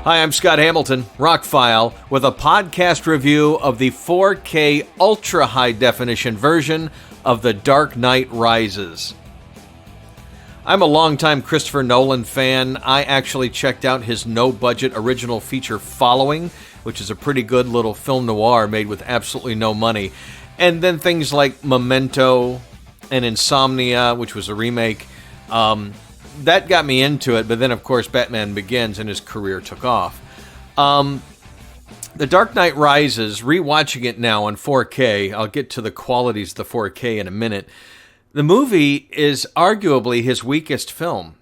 Hi, I'm Scott Hamilton, ROCKFILE, with a podcast review of the 4K Ultra High Definition version of The Dark Knight Rises. I'm a longtime Christopher Nolan fan. I actually checked out his no-budget original feature Following, which is a pretty good little film noir made with absolutely no money. And then things like Memento and Insomnia, which was a remake. That got me into it, but then, of course, Batman Begins and his career took off. The Dark Knight Rises, rewatching it now on 4K, I'll get to the qualities of the 4K in a minute. The movie is arguably his weakest film.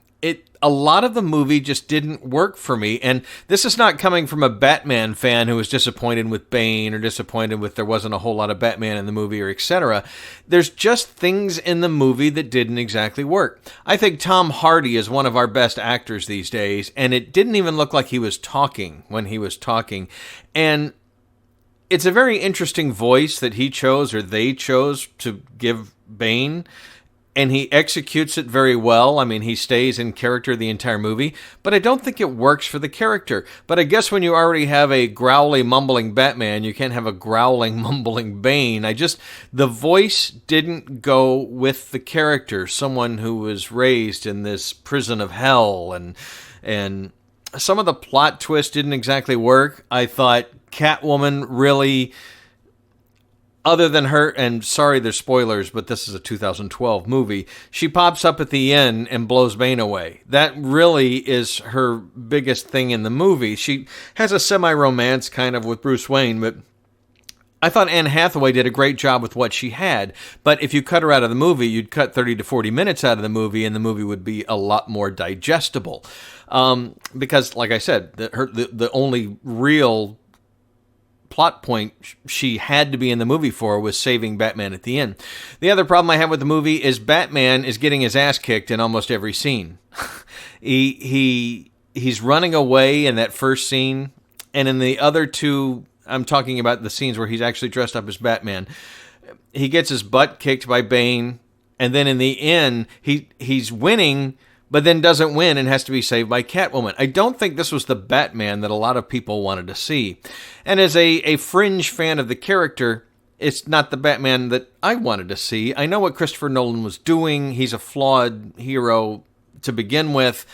A lot of the movie just didn't work for me, and this is not coming from a Batman fan who was disappointed with Bane or disappointed with there wasn't a whole lot of Batman in the movie or etc. There's just things in the movie that didn't exactly work. I think Tom Hardy is one of our best actors these days, and it didn't even look like he was talking when he was talking. And it's a very interesting voice that he chose or they chose to give Bane. And he executes it very well. I mean, he stays in character the entire movie, but I don't think it works for the character. But I guess when you already have a growly, mumbling Batman, you can't have a growling, mumbling Bane. The voice didn't go with the character, someone who was raised in this prison of hell, and some of the plot twists didn't exactly work. I thought Catwoman really... Other than her, and sorry, there's spoilers, but this is a 2012 movie, she pops up at the end and blows Bane away. That really is her biggest thing in the movie. She has a semi-romance kind of with Bruce Wayne, but I thought Anne Hathaway did a great job with what she had. But if you cut her out of the movie, you'd cut 30 to 40 minutes out of the movie, and the movie would be a lot more digestible. Because, like I said, the only real plot point she had to be in the movie for was saving Batman at the end. The other problem I have with the movie is Batman is getting his ass kicked in almost every scene. He's running away in that first scene, and in the other two, I'm talking about the scenes where he's actually dressed up as Batman, he gets his butt kicked by Bane, and then in the end, he's winning, but then doesn't win and has to be saved by Catwoman. I don't think this was the Batman that a lot of people wanted to see. And as a fringe fan of the character, it's not the Batman that I wanted to see. I know what Christopher Nolan was doing. He's a flawed hero to begin with.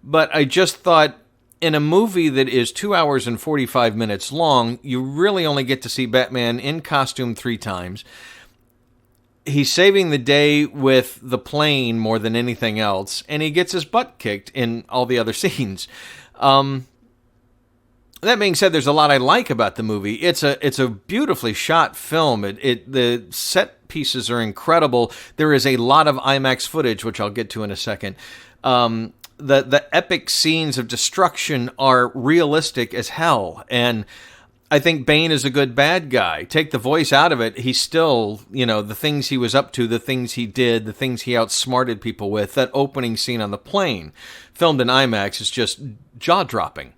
But I just thought, in a movie that is 2 hours and 45 minutes long, you really only get to see Batman in costume 3 times. He's saving the day with the plane more than anything else, and he gets his butt kicked in all the other scenes. That being said, there's a lot I like about the movie. It's a beautifully shot film. The set pieces are incredible. There is a lot of IMAX footage, which I'll get to in a second. The epic scenes of destruction are realistic as hell, and I think Bane is a good bad guy. Take the voice out of it, he's still, the things he was up to, the things he did, the things he outsmarted people with. That opening scene on the plane, filmed in IMAX, is just jaw-dropping.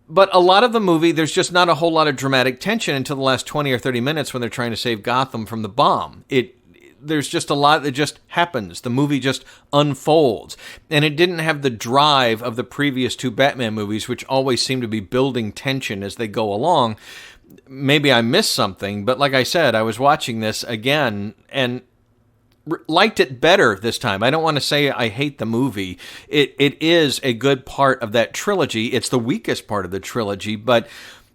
But a lot of the movie, there's just not a whole lot of dramatic tension until the last 20 or 30 minutes when they're trying to save Gotham from the bomb. There's just a lot that just happens. The movie just unfolds. And it didn't have the drive of the previous 2 Batman movies, which always seem to be building tension as they go along. Maybe I missed something, but like I said, I was watching this again and liked it better this time. I don't want to say I hate the movie. It is a good part of that trilogy. It's the weakest part of the trilogy, but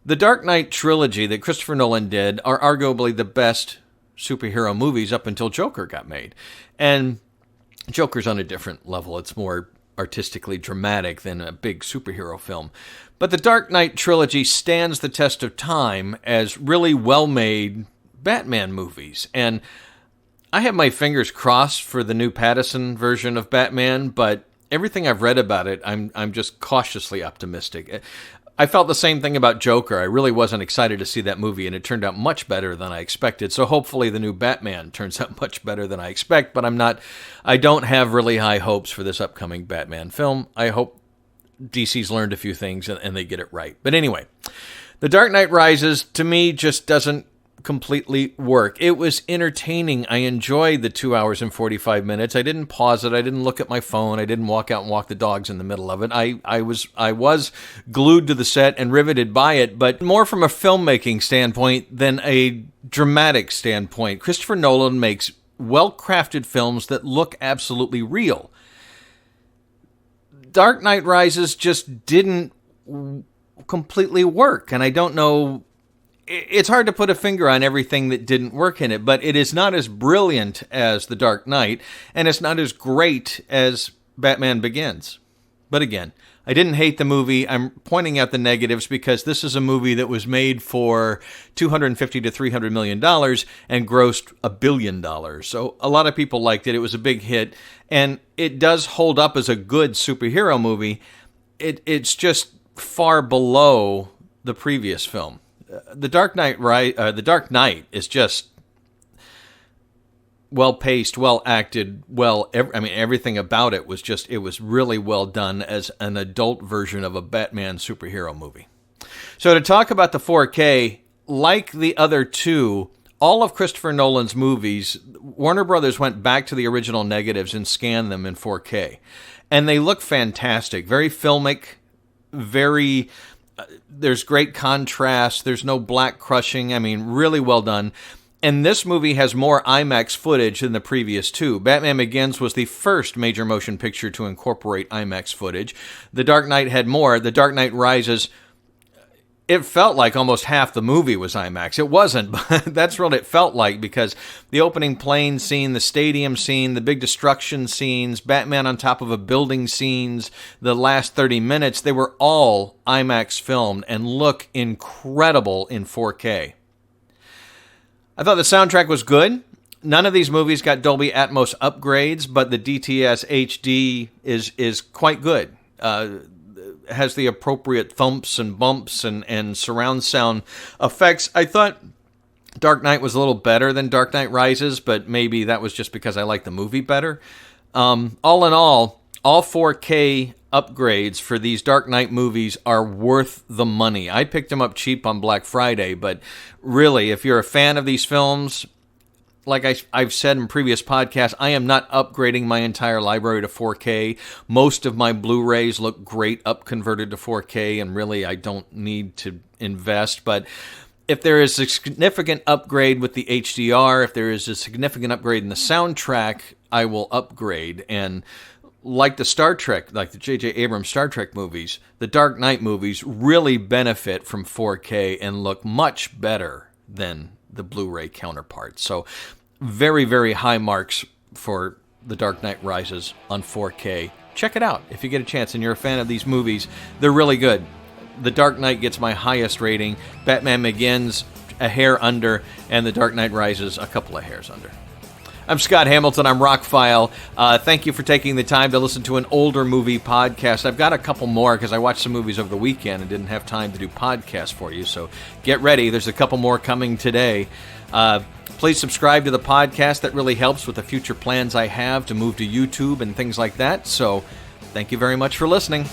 the Dark Knight trilogy that Christopher Nolan did are arguably the best superhero movies up until Joker got made. And Joker's on a different level. It's more artistically dramatic than a big superhero film. But the Dark Knight trilogy stands the test of time as really well-made Batman movies. And I have my fingers crossed for the new Pattinson version of Batman, but everything I've read about it, I'm just cautiously optimistic. I felt the same thing about Joker. I really wasn't excited to see that movie, and it turned out much better than I expected. So hopefully the new Batman turns out much better than I expect, but I don't have really high hopes for this upcoming Batman film. I hope DC's learned a few things and they get it right. But anyway, The Dark Knight Rises, to me, just doesn't completely work. It was entertaining. I enjoyed the 2 hours and 45 minutes. I didn't pause it. I didn't look at my phone. I didn't walk out and walk the dogs in the middle of it. I was glued to the set and riveted by it, but more from a filmmaking standpoint than a dramatic standpoint. Christopher Nolan makes well-crafted films that look absolutely real. Dark Knight Rises just didn't completely work, and I don't know. It's hard to put a finger on everything that didn't work in it, but it is not as brilliant as The Dark Knight, and it's not as great as Batman Begins. But again, I didn't hate the movie. I'm pointing out the negatives because this is a movie that was made for $250 to $300 million and grossed $1 billion. So a lot of people liked it. It was a big hit, and it does hold up as a good superhero movie. It's just far below the previous film. The Dark Knight is just well paced, well acted, everything about it was really well done as an adult version of a Batman superhero movie. So to talk about the 4K, like the other two, all of Christopher Nolan's movies, Warner Brothers went back to the original negatives and scanned them in 4K, and they look fantastic, very filmic, very. There's great contrast. There's no black crushing. Really well done. And this movie has more IMAX footage than the previous two. Batman Begins was the first major motion picture to incorporate IMAX footage. The Dark Knight had more. The Dark Knight Rises, it felt like almost half the movie was IMAX. It wasn't, but that's what it felt like, because the opening plane scene, the stadium scene, the big destruction scenes, Batman on top of a building scenes, the last 30 minutes, they were all IMAX filmed and look incredible in 4K. I thought the soundtrack was good. None of these movies got Dolby Atmos upgrades, but the DTS HD is quite good. Has the appropriate thumps and bumps and surround sound effects. I thought Dark Knight was a little better than Dark Knight Rises, but maybe that was just because I like the movie better. All in all 4K upgrades for these Dark Knight movies are worth the money. I picked them up cheap on Black Friday, but really, if you're a fan of these films, like I've said in previous podcasts, I am not upgrading my entire library to 4K. Most of my Blu-rays look great up converted to 4K, and really I don't need to invest. But if there is a significant upgrade with the HDR, if there is a significant upgrade in the soundtrack, I will upgrade. And like the Star Trek, like the J.J. Abrams Star Trek movies, the Dark Knight movies really benefit from 4K and look much better than the Blu-ray counterpart. So very, very high marks for The Dark Knight Rises on 4K. Check it out if you get a chance and you're a fan of these movies. They're really good. The Dark Knight gets my highest rating. Batman Begins a hair under, and The Dark Knight Rises a couple of hairs under. I'm Scott Hamilton. I'm ROCKFILE. Thank you for taking the time to listen to an older movie podcast. I've got a couple more because I watched some movies over the weekend and didn't have time to do podcasts for you. So get ready. There's a couple more coming today. Please subscribe to the podcast. That really helps with the future plans I have to move to YouTube and things like that. So thank you very much for listening.